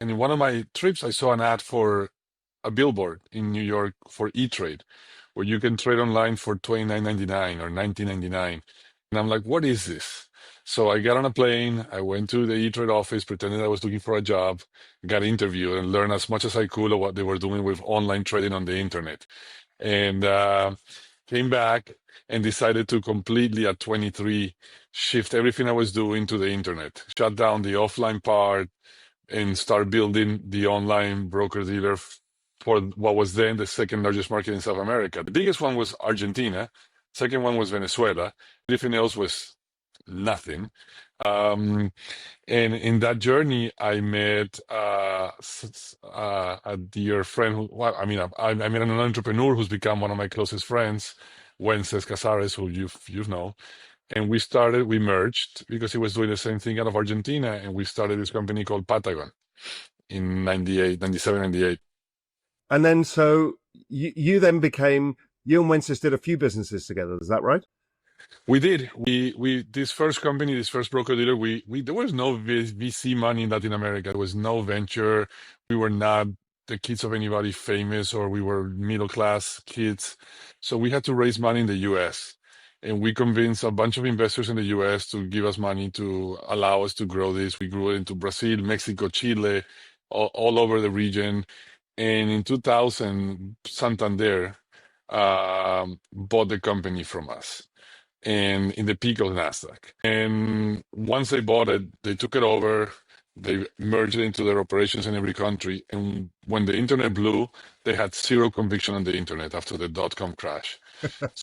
And in one of my trips, I saw an ad for a billboard in New York for E-Trade, where you can trade online for $29.99 or $19.99. And I'm like, what is this? So I got on a plane, I went to the E-Trade office, pretended I was looking for a job, got interviewed, and learned as much as I could of what they were doing with online trading on the internet. And came back and decided to completely at 23 shift everything I was doing to the internet, shut down the offline part, and start building the online broker dealer for what was then the second largest market in South America. The biggest one was Argentina. Second one was Venezuela. Everything else was nothing. Um, and in that journey, I met a dear friend who, well, I met an entrepreneur who's become one of my closest friends, Wences Casares, who you've known. And we merged because he was doing the same thing out of Argentina. And we started this company called Patagon in 98, 97, 98. And then so you then became, you and Wences did a few businesses together. Is that right? We did. We this first company, this first broker dealer, we there was no VC money in Latin America. There was no venture. We were not the kids of anybody famous, or we were middle class kids. So we had to raise money in the US. And we convinced a bunch of investors in the US to give us money to allow us to grow this. We grew it into Brazil, Mexico, Chile, all over the region. And in 2000, Santander bought the company from us and in the peak of Nasdaq. And once they bought it, they took it over. They merged it into their operations in every country. And when the internet blew, they had zero conviction on the internet after the dot-com crash.